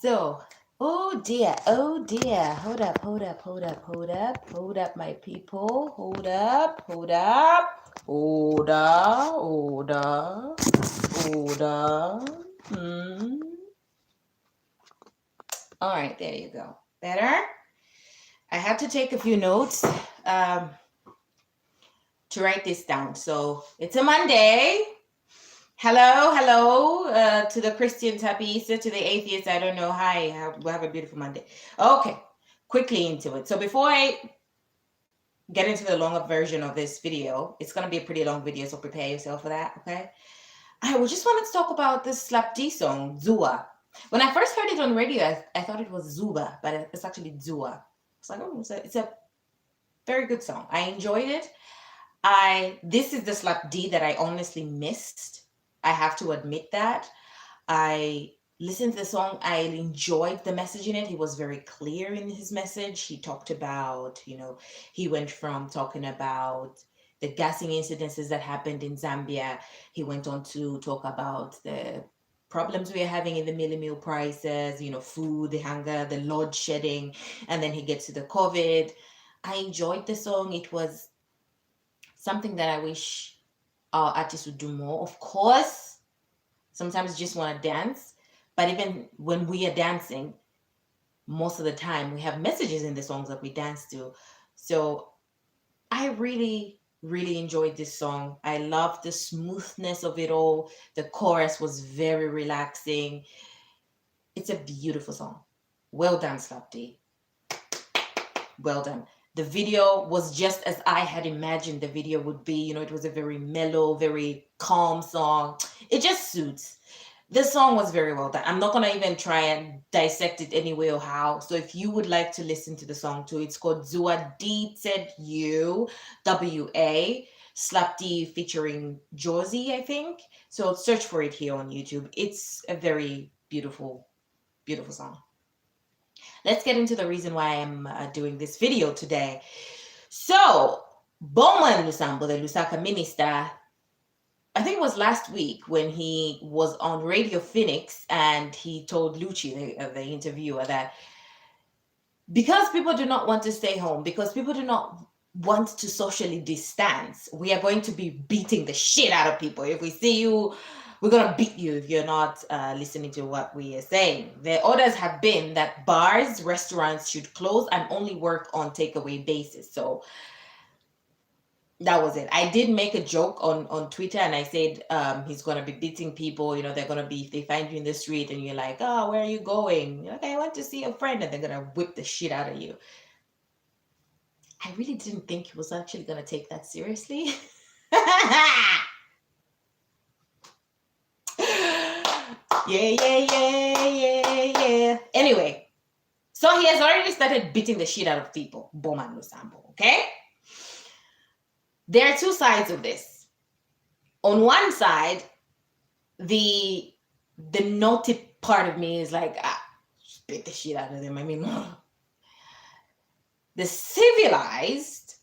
So, oh dear, oh dear. Hold up, hold up, hold up, hold up, hold up, my people. Hold up, hold up, hold up, hold up, hold up. All right, there you go. Better? I had to take a few notes um, to write this down. So, it's a Monday. Hello, hello to the Christians, happy Easter. To the atheists, I don't know. Hi, we'll have a beautiful Monday. Okay, quickly into it. So before I get into the longer version of this video, it's going to be a pretty long video, so prepare yourself for that, okay? I just wanted to talk about this Slap D song, Dzuwa. When I first heard it on radio, I thought it was Zuba, but it's actually Dzuwa. It's like, oh, it's a very good song. I enjoyed it. This is the Slap D that I honestly missed. I have to admit that. I listened to the song. I enjoyed the message in it. He was very clear in his message. He talked about, he went from talking about the gassing incidences that happened in Zambia. He went on to talk about the problems we are having in the meal prices, food, the hunger, the load shedding, and then he gets to the COVID. I enjoyed the song. It was something that I wish our artists would do more. Of course, sometimes you just want to dance, but even when we are dancing, most of the time we have messages in the songs that we dance to. So I really, really enjoyed this song. I love the smoothness of it all. The chorus was very relaxing. It's a beautiful song. Well done, Slapdi. Well done. The video was just as I had imagined the video would be. It was a very mellow, very calm song. It just suits. The song was very well done. I'm not going to even try and dissect it any way or how. So if you would like to listen to the song too, it's called Dzuwa, D-Z-U-W-A, Slap D featuring Jorzi, I think. So search for it here on YouTube. It's a very beautiful, beautiful song. Let's get into the reason why I'm doing this video today. So, Bowman Lusambo, the Lusaka minister, I think it was last week when he was on Radio Phoenix and he told Lucci, the interviewer, that because people do not want to stay home, because people do not want to socially distance, we are going to be beating the shit out of people. If we see you, we're going to beat you if you're not listening to what we are saying. The orders have been that bars, restaurants should close and only work on takeaway basis. So that was it. I did make a joke on Twitter and I said he's going to be beating people. They're going to be, if they find you in the street and you're like, oh, where are you going? You're like, I want to see a friend. And they're going to whip the shit out of you. I really didn't think he was actually going to take that seriously. Yeah. Anyway, so he has already started beating the shit out of people. Bowman Lusambo, okay? There are two sides of this. On one side, the naughty part of me is like, just beat the shit out of them. I mean, the civilized,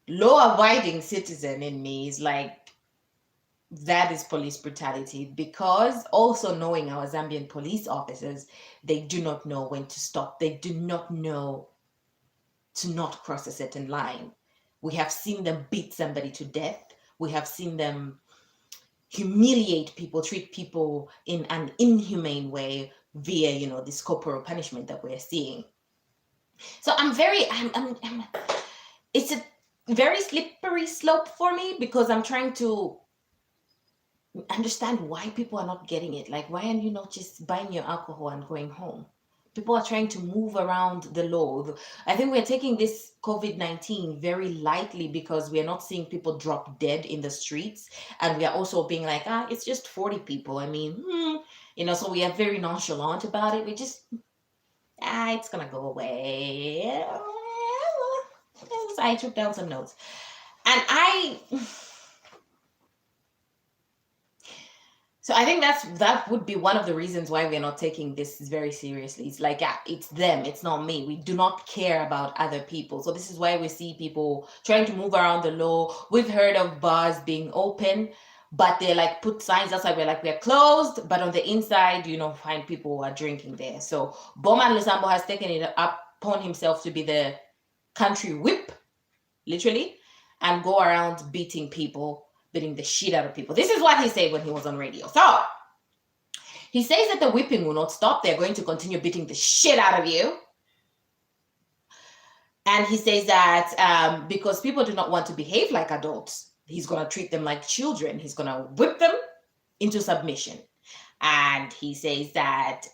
law-abiding citizen in me is like, that is police brutality, because also knowing our Zambian police officers, they do not know when to stop. They do not know to not cross a certain line. We have seen them beat somebody to death. We have seen them humiliate people, treat people in an inhumane way via, this corporal punishment that we're seeing. So it's a very slippery slope for me, because I'm trying to understand why people are not getting it. Like, why are you not just buying your alcohol and going home? People are trying to move around the law. I think we're taking this COVID-19 very lightly because we are not seeing people drop dead in the streets. And we are also being like, it's just 40 people. I mean, so we are very nonchalant about it. We just, it's going to go away. I took down some notes. And So I think that would be one of the reasons why we're not taking this very seriously. It's like, it's them, it's not me. We do not care about other people. So this is why we see people trying to move around the law. We've heard of bars being open, but they like put signs outside where like we're closed, but on the inside, find people who are drinking there. So Bowman Lusambo has taken it upon himself to be the country whip, literally, and go around beating the shit out of people. This is what he said when he was on radio. So he says that the whipping will not stop. They're going to continue beating the shit out of you. And he says that because people do not want to behave like adults, he's going to treat them like children. He's going to whip them into submission. And he says that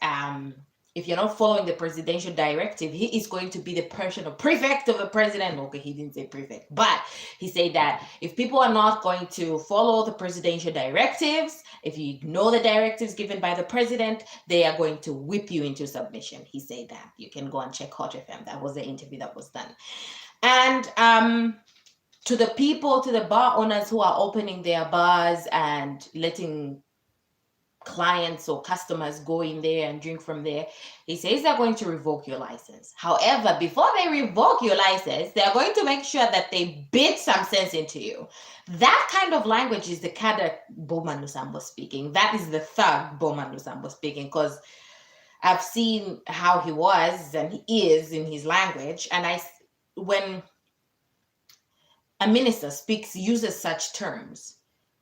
if you're not following the presidential directive, he is going to be the personal prefect of the president. Okay, he didn't say prefect, but he said that if people are not going to follow the presidential directives, if you ignore the directives given by the president, they are going to whip you into submission. He said that. You can go and check Hot FM. That was the interview that was done. And to the people, to the bar owners who are opening their bars and letting clients or customers go in there and drink from there, he says they're going to revoke your license. However, before they revoke your license, they're going to make sure that they beat some sense into you. That kind of language is the kind of Bowman Lusambo speaking. That is the thug Bowman Lusambo speaking, because I've seen how he was and he is in his language. And when a minister uses such terms,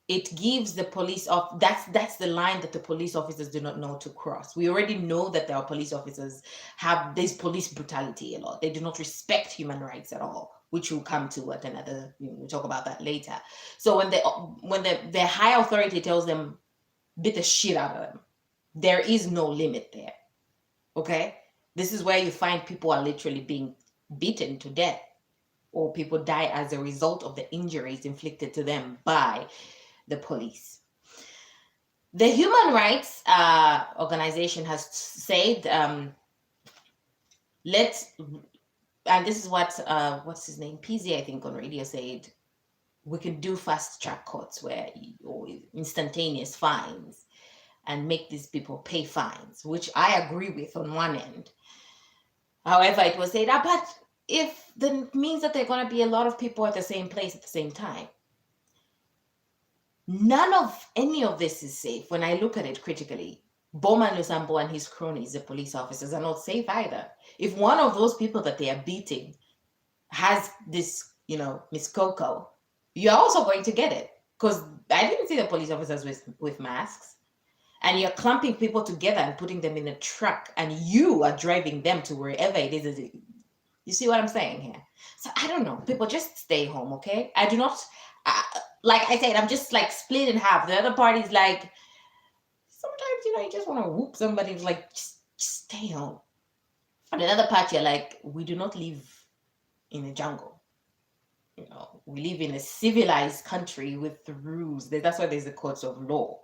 it gives the police that's the line that the police officers do not know to cross. We already know that our police officers have this police brutality a lot. They do not respect human rights at all, which we'll come to at another, we'll talk about that later. So when the high authority tells them, beat the shit out of them, there is no limit there. Okay? This is where you find people are literally being beaten to death, or people die as a result of the injuries inflicted to them by the police. The human rights organization has said, and this is what's his name, PZ, I think, on radio said, we can do fast track courts or instantaneous fines and make these people pay fines, which I agree with on one end. However, it was said, but if that means that there are going to be a lot of people at the same place at the same time, none of any of this is safe. When I look at it critically, Bowman Lusambo and his cronies, the police officers, are not safe either. If one of those people that they are beating has this, Miss Coco, you're also going to get it. Because I didn't see the police officers with masks. And you're clumping people together and putting them in a truck, and you are driving them to wherever it is. You see what I'm saying here? So I don't know. People, just stay home, okay? I do not... like I said, I'm just like split in half. The other part is like, sometimes, you just want to whoop somebody, like, just stay home. And another part, you're like, we do not live in a jungle. We live in a civilized country with the rules. That's why there's the courts of law.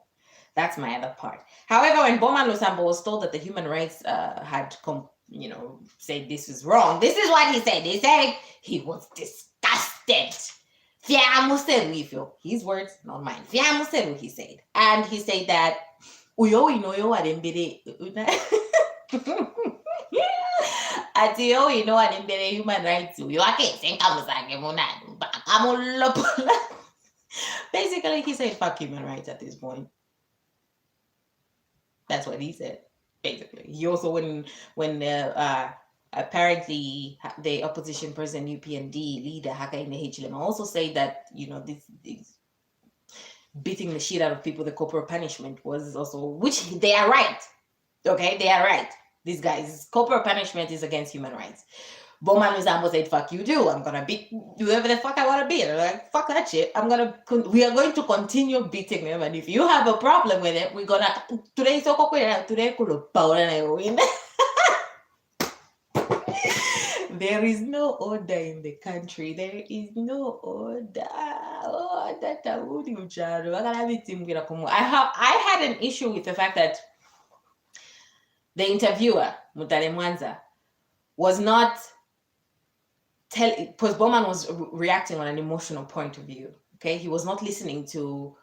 That's my other part. However, when Bowman Lusambo was told that the human rights had said this is wrong, this is what he said. He said he was disgusted. His words, not mine. He said. And he said that human rights. Basically, he said fuck human rights at this point. That's what he said. Basically, he also when apparently the opposition president UPND leader Hakainde Hichilema also said that this beating the shit out of people, the corporal punishment was also, which they are right. Okay, they are right. These guys, corporal punishment is against human rights. Bowman Lusambo said, fuck you do. I'm gonna beat whoever the fuck I want to beat. I'm like, fuck that shit. We are going to continue beating them, and if you have a problem with it, we're gonna today there is no order in the country. There is no order. I had an issue with the fact that the interviewer, Mutale Mwanza, was not because Bowman was reacting on an emotional point of view. Okay, he was not listening to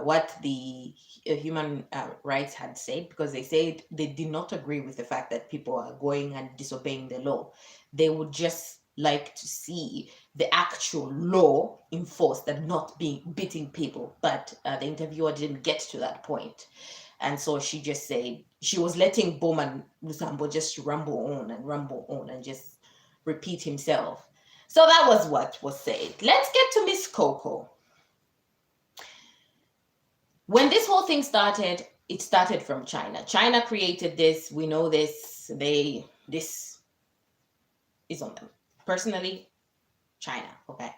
what the human rights had said, because they said they did not agree with the fact that people are going and disobeying the law. They would just like to see the actual law enforced and not beating people. But the interviewer didn't get to that point. And so she just said she was letting Bowman Lusambo just rumble on and just repeat himself. So that was what was said. Let's get to Miss Coco. When this whole thing started, it started from China. China created this. We know this. This is on them. Personally, China, okay?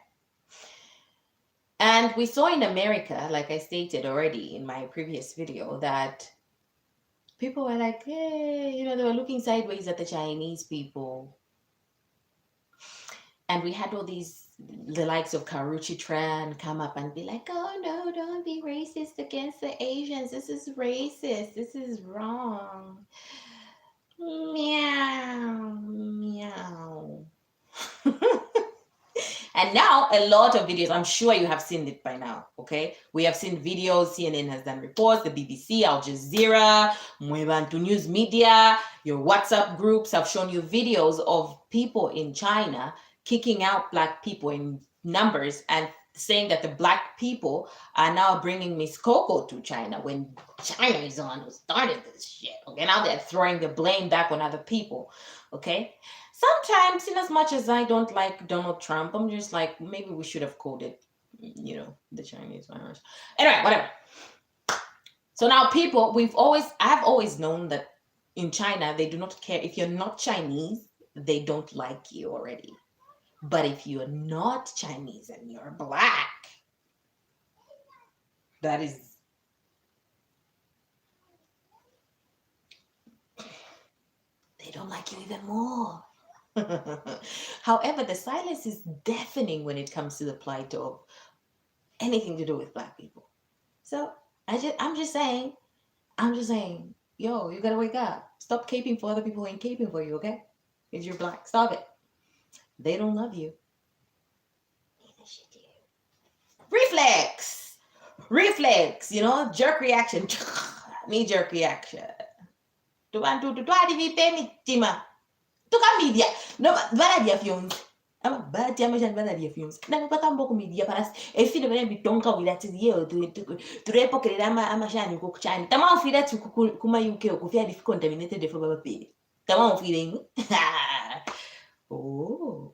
And we saw in America, like I stated already in my previous video, that people were like, hey, they were looking sideways at the Chinese people. And we had all the likes of Karuchi Tran come up and be like, oh no, don't be racist against the Asians. This is racist. This is wrong. Meow, meow. And now a lot of videos, I'm sure you have seen it by now, okay? We have seen videos, CNN has done reports, the BBC, Al Jazeera, Mwebantu News Media, your WhatsApp groups have shown you videos of people in China kicking out Black people in numbers and saying that the Black people are now bringing Miss Coco to China when China is the one who started this shit, okay? Now they're throwing the blame back on other people, okay? Sometimes, in as much as I don't like Donald Trump, I'm just like, maybe we should have called it, the Chinese virus. Anyway, whatever. So now people, I've always known that in China, they do not care. If you're not Chinese, they don't like you already. But if you're not Chinese and you're Black, that is, they don't like you even more. However, the silence is deafening when it comes to the plight of anything to do with Black people. So I'm just saying, yo, you gotta wake up. Stop caping for other people who ain't caping for you, okay? If you're Black, stop it. They don't love you. Neither should you. Reflex, jerk reaction. Knee-jerk reaction. Media. No, baladia films. Ama bati amajani baladia films. Na paka mboko media paras. Efine bene bitonka wilati yeo turepo kelama amashani ko kuchani. Tama ufira tu kuma UK okufia difi contaminated defo baba pe. Tama ufira ingu. Oh.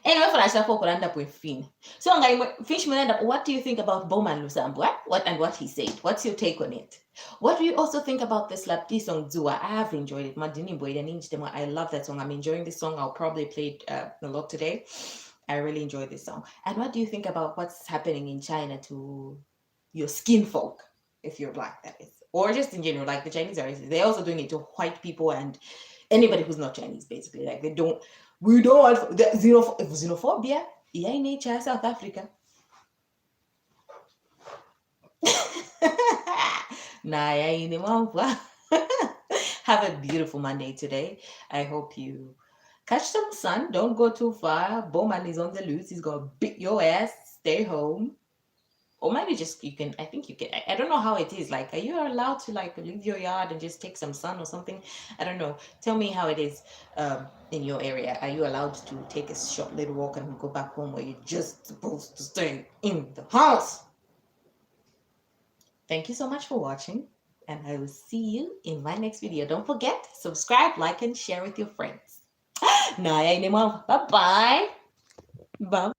Anyway, for us, we'll end up with Finn. So, Fish will end up. What do you think about Bowman Lusambo? What he said? What's your take on it? What do you also think about the Slapti song Dzuwa? I have enjoyed it. I love that song. I'm enjoying this song. I'll probably play it a lot today. I really enjoy this song. And what do you think about what's happening in China to your skin folk, if you're Black, that is, or just in general, like the Chinese are? They're also doing it to white people and anybody who's not Chinese, basically. Like we don't want the xenophobia. Yeah, in nature, South Africa. Have a beautiful Monday today. I hope you catch some sun. Don't go too far. Bowman is on the loose. He's gonna beat your ass. Stay home. Or maybe just I think you can. I don't know how it is. Like, are you allowed to leave your yard and just take some sun or something? I don't know. Tell me how it is in your area. Are you allowed to take a short little walk and go back home, or you're just supposed to stay in the house? Thank you so much for watching, and I will see you in my next video. Don't forget, subscribe, like, and share with your friends. Bye-bye. Bye.